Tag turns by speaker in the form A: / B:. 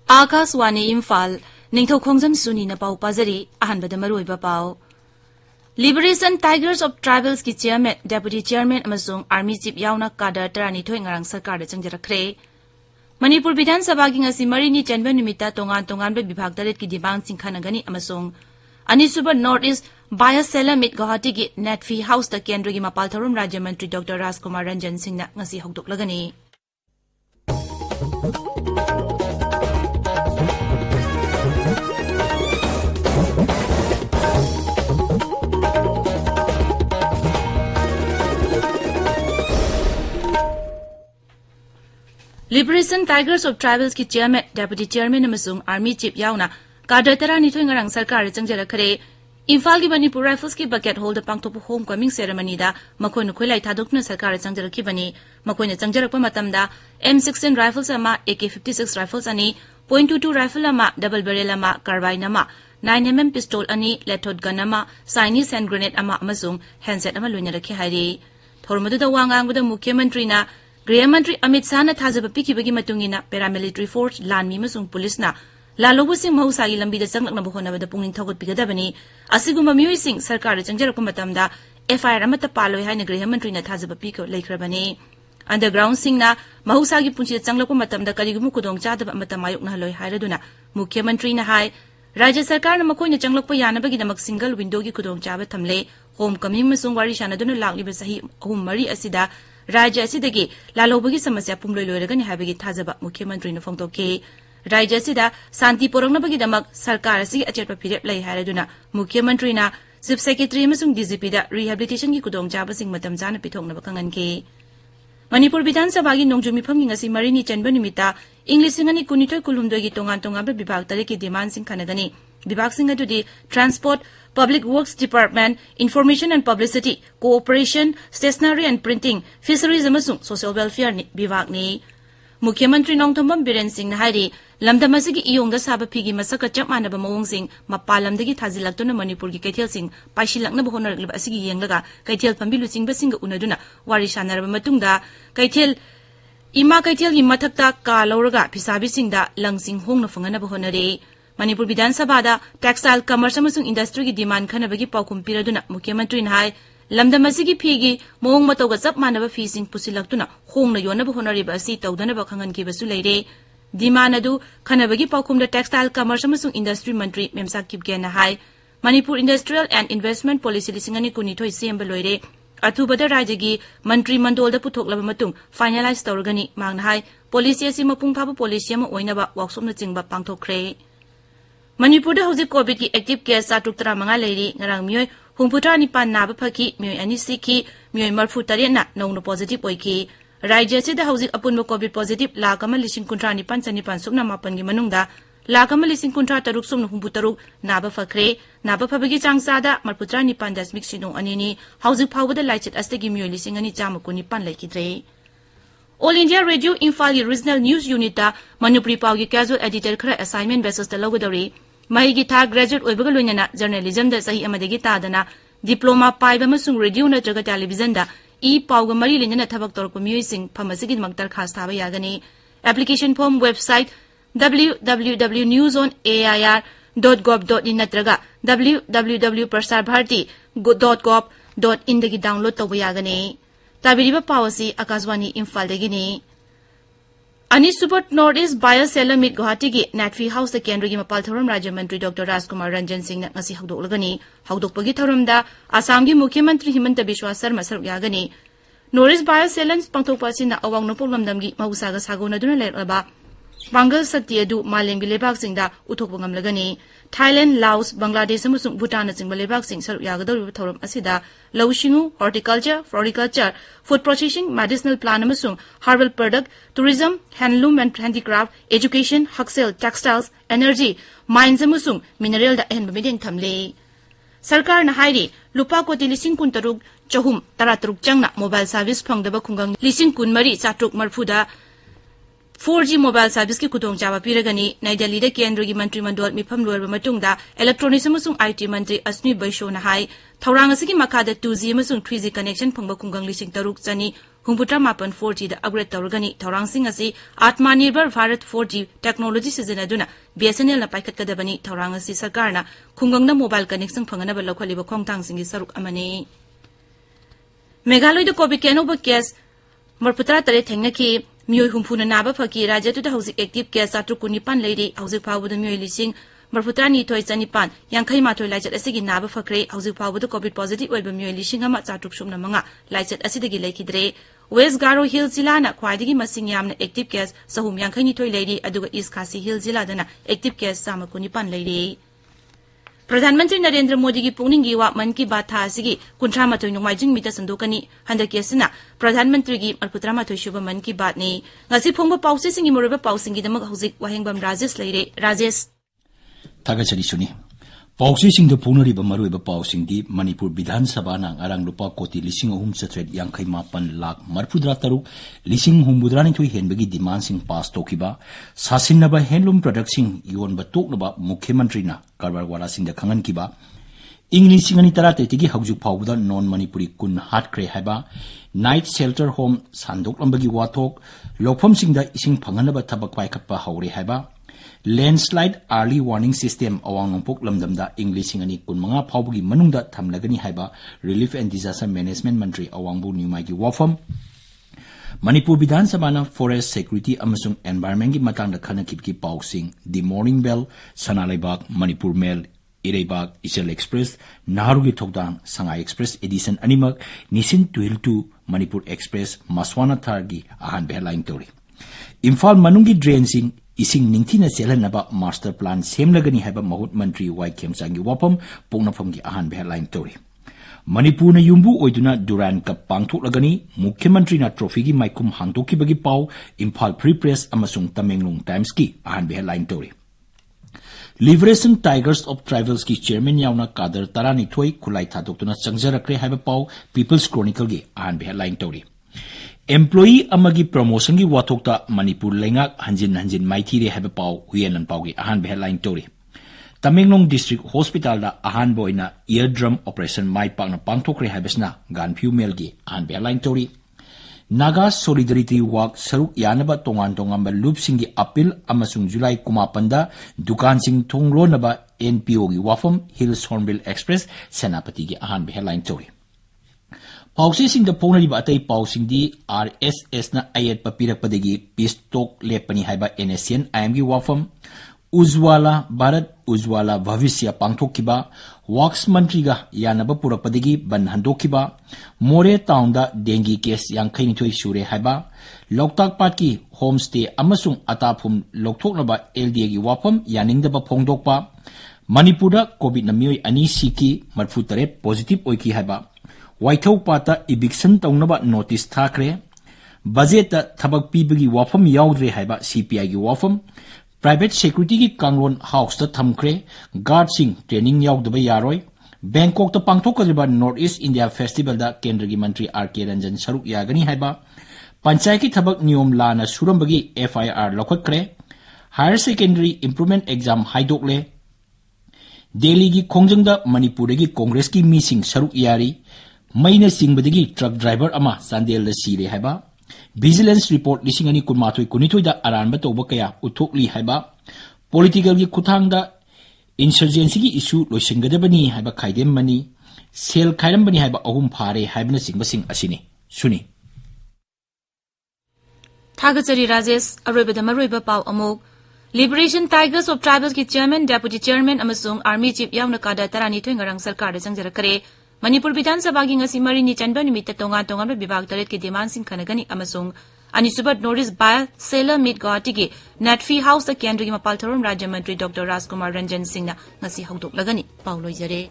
A: Akashwani Imphal Ningthoukhongjam Suni na pau pazari ahanbada maruiba pau Liberation Tigers of Tribals ki chairman deputy chairman amasung army chief yauna kadar tarani thoi ngarang sarkar da changjarakre Manipur Bidhan Sabha gi ngasi mari ni chanba nimita tongan be bibhag taret ki demand singkhanagani amasung Anisuba North East Biosela Mit Guwahati gi Netfi House da kendra gi mapal thorum Rajya Mantri Dr. Rajkumar Ranjan Singh na ngasi hokdoklagani Liberation Tigers of Tribals ki chairman deputy chairman amasung army chief yauna kadar tarani thoi ngarang sarkar changjarakre Imphal gi Manipur Rifles ki bucket hold pangthopu homecoming ceremony da makhoi nu khoilai thadokna sarkar changjarakibani makhoi na changjarakpa matamda M16 rifles ama AK56 rifles ani .22 rifle ama double barrel ama carbine ama 9mm pistol ani lethod gun ama Chinese hand grenade ama amasung handset ama loinarakhi hairi thormadu da wanganguda Mukhyamantri na Gray Mantri Amit Shah na thajaba pikibagi matungina paramilitary force lanmi masung police na lalobu sing mahusagi lambi da changlakna honabada pungning thogot pigadabani asiguma miyoi sing sarkar changjarakpa matamda FIR amata paloi haina Gray Mantri na thajaba piko laikhrabani underground sing na mahusagi punchi changlakpa matamda karigumu kudong chadaba amata mayokna haloi hairaduna Mukhyamantri na hai Rajya Sarkar na makoina changlakpa yanabagi damak single window gi kudong chaba thamle homecoming masung wari shanaduna lakliba sahi ahum mari asida Rajya Asidagi lalobagi samasya pumloi loiragani habagi thajaba Mukhyamantri na phongtoke Rajya Asida Santi Porangnabagi damak sarkar asi achetpa phirep lai hairaduna Mukhyamantri na Chief Secretary amasung DGP da rehabilitation gi kudong chaba sing matam jana pithoknaba kanganke Manipur Bidhan Sabha gi nongjumi phamgi ngasi marini chanba nimita English singani kunithoi kulhumdoi gi tongan bibhag tare ki demand sing khanagani bibhag sing adudi transport Public Works Department, Information and Publicity, Cooperation, Stationery and Printing, Fisheries amasung Social Welfare ni bivag ni. Mukhyamantri Nongthombam Biren Singh na hairi lamdamasigi iyongda saba phigi masaka chap manaba mawong sing mapalamdagi thajilaktuna Manipur gi kaithel sing paishilakna bohonarglib asigi yenglaga kaithel pambilu singba singa unaduna wari shanaraba matungda kaithel ima kaithel gi mathakta ka lawraga phisabi singda langsing hongna fangana bohonare Manipur Bidhan Sabha da textile commerce amasung industry gi demand khanabagi paukum piraduna Mukhyamantri na hai lamdamasigi phigi mawong matawga chap manaba fi sing pusilaktuna hongna yonaba honariba asi tawdana ba khangan ki basu leire demand adu khanabagi paukum da textile commerce amasung industry mantri Memsak Kipgen na hai Manipur Industrial and Investment Policy lisingani kunithoi semba loire athubada rajya gi mantri mandol da puthoklaba matung finalize tawragani mangna hai policy asi mapung phaba policy ama oinaba workshop na chingba pangthokre Manipur da hojik COVID ki active case satuk tara manga leiri ngarang mioi humputra nipan naba phaki mioi ani sikhi mioi marfu tare na nongno positive oiki rajya se da hojik apunba COVID positive lakama lising kuntra nipan chanipan sukna mapan gi manungda lakama lising kuntra taruk sumna humputaruk naba phakre naba phabagi changsa da marputra nipan dasmik sino anini hojik phawda laichit astegi mioi lising ani chama kunipan laikidre All India Radio Imphal Regional News Unit da Manipuri Pawgi casual editor khara assignment basis da logadori Mahigi tha graduate oibaga loinana journalism da sahi amadagi tadana diploma paiba masung radio na jaga television da pawga mari lenjana thabak torko miyoi phamasigi maktar khas thaba yagani application form website www.newsonair.gov.in natraga www.prasarbharati.gov.in dagi download tawba yagani Tabiriba Pawasi Akashwani Imphal dagini Anisuba North East Biosela Mit Guwahati gi Netfi House da kendra gi mapal thoram Rajya Mantri Dr. Rajkumar Ranjan Singh na ngasi hawdoklagani hawdokpagi thoram da Assam gi Mukhyamantri Himanta Biswa Sharma saruk yagani North East Biosela pangthokpa sina awang nopok lamdam gi mahusaga sagona duna leraba Bangal Satya du Malem gi lebak sing da uthokpa ngamlagani Thailand, Laos, Bangladesh amasung Bhutan na chingba lebak sing saruk yagadawriba thoram asida Laushingu, horticulture, floriculture, food processing, medicinal plant amasung herbal product, tourism, handloom and handicraft, education, haksel, textiles, energy, mines amasung mineral da ehenba mideng thamle. Sarkar na hairi lupa koti lising kun taruk chahum taratruk changna mobile service phangdaba khungang lising kun mari chatruk marfuda 4G mobile service ki kudong chawa piragani Nai Delhi da Kendra gi Mantri Mandol mifam loyarba matungda electronics amasung IT Mantri Asmi Baisho na hai thaurang asigi makada 2G amasung 3G connection phangba kungang lising taruk chani humputra mapan 4G da upgrade tauragani thaurang sing asi Atmanirbhar Bharat 4G technology sizinaduna BSNL na paikat kadabani thaurang asi sarkar na kungang na mobile connection phangana ba lokhaliba khongtang singi saruk amani Meghalaya da COVID kenoba case marputra tare thengnaki Miyoi humpuna naba phaki rajya tuda hauzik active case atru kunipan leiri hauzik phawbuda miyoi lising marputra ni thoi chanipan yankhai mathoi laichat asigi naba phakre hauzik phawbuda COVID positive oiba miyoi lising ama chatruk sumna manga laichat asidagi leikidre West Garo Hill Zilla na khwaidagi masing yamna active case sahum yankhai ni thoi leiri aduga East Khasi Hill Zilla dana active case sama kunipan leiri Pradhanmantri Narendra Modi ki pungningi wa man ki baat tha asigi kunthra mathoi nungmaijing mita sandokani handaki asina Pradhanmantri gi marputra mathoi shuba man ki baat ni ngasi phongba pause singi moriba pausingi damak hauzik Wahengbam Rajesh leire Rajesh
B: Thagachari Suni Pause sing the punari ba maruiba pausing di Manipur Bidhan Sabha na ngarang lupa koti lising ahum satret yangkai mapan lak marpudra taruk lising humbudra ni thui henbagi demand sing pass tokiba sasin na ba handloom product sing yon ba tok na ba Mukhyamantri na karbar wala sing da khangan kiba English sing ani tarate tigi haujuk phawda non Manipuri kun hat kre haiba night shelter home sandok lambagi wathok lokpham sing da ising phangana ba thabak pai khappa haure haiba Landslide early warning system awang nongpok lamdamda English ingani kunmanga phawbugi manungda thamlagani haiba Relief and Disaster Management Mantri awangbu Nimai wafam Manipur Bidhan Sabha na Forest Security amasung Environment gi matangda khanakipki pausing The Morning Bell Sanalaibak Manipur Mail Ireibak Isel Express Naharugi Thokdang Sangai Express Edition animak Nisin 12 Manipur Express Maswana Thargi ahan headline tori Imphal manungi drain sing Ising ningthina selanaba master plan semlagani haiba mahut mantri Wahengbam sangi wapam pongnafamgi ahan headline tori Manipur na yumbu oiduna Duran Cup pangthoklagani Mukhyamantri na trophy gi maikum hangtokibagi pau Imphal Free Press amasung Tamenglong Times ki ahan headline tori Liberation Tigers of Tribals ki chairman yauna Kader Tarani thoi khulai thadoktuna changjarakre haiba pau People's Chronicle gi ahan headline tori Employee amagi promotion gi wathokta Manipur lengak hanjin maithire haiba pau huyenan pau gi ahan headline tori Tamenglong District Hospital da ahan boina eardrum operation mai pakna pangthokre haibasna ganphu mel gi ahan headline tori Naga Solidarity Walk saruk yanaba tongan ba loop singi appeal amasung July kumapanda dukan sing thonglo naba NPO gi wafam Hills Hornbill Express Senapati gi ahan headline tori Pause sing the pona ba atay pausing di RSS na ayat papirak padagi pistok lepani haiba NSN IMG wafam Ujwala Bharat Ujwala Bhavishya pangthokiba Works Mantri ga yanaba purapadagi banhandokiba More town da dengue case yangkhai ni thoi sure haiba Loktak Park homestay amasung atapum lokthoknaba LDA gi wafam yaningdaba phongdokpa Manipura COVID na miyoi ani siki marfutare positive oiki haiba Waithau pata eviction taunaba notice thakre budget thabak pibagi wafam yaudre haiba CPI gi wafam private security gi kanglon house ta thamkre guard sing training yaudaba yaroi Bangkok ta pangthokriba North East India Festival da kendra gi mantri RK Ranjan saruk yagani haiba panchayat ki thabak niyom lana surambagi FIR lokhakre higher secondary improvement exam haidokle Delhi gi khongjang da Manipur gi Congress ki meeting saruk yari Maina singbadagi truck driver ama sandel da sire haiba vigilance report lisingani kunmathoi kunithoi da aranba toba kaya uthokli haiba political gi kuthang da insurgency gi issue loisingadabani haiba khaidem mani sel khairam bani haiba ahum phare haibna singba sing asini suni
A: Thagachari Rajesh aroibada maroiba pau amok Liberation Tigers of Tribals ki chairman deputy chairman amasung army chief yauna kada tarani thoi ngarang sarkar da jangjarakare Manipur Bidhan Sabha gi ngasi marini chanba nimita tonga bibag taret ki demand sing khanagani amasung anisubat Norris by Sailor Meet Guwahati gi Natfi House da kendra gi mapal thorom Rajya Mantri Dr. Rajkumar Ranjan Singh na ngasi hawdok lagani pauloi jare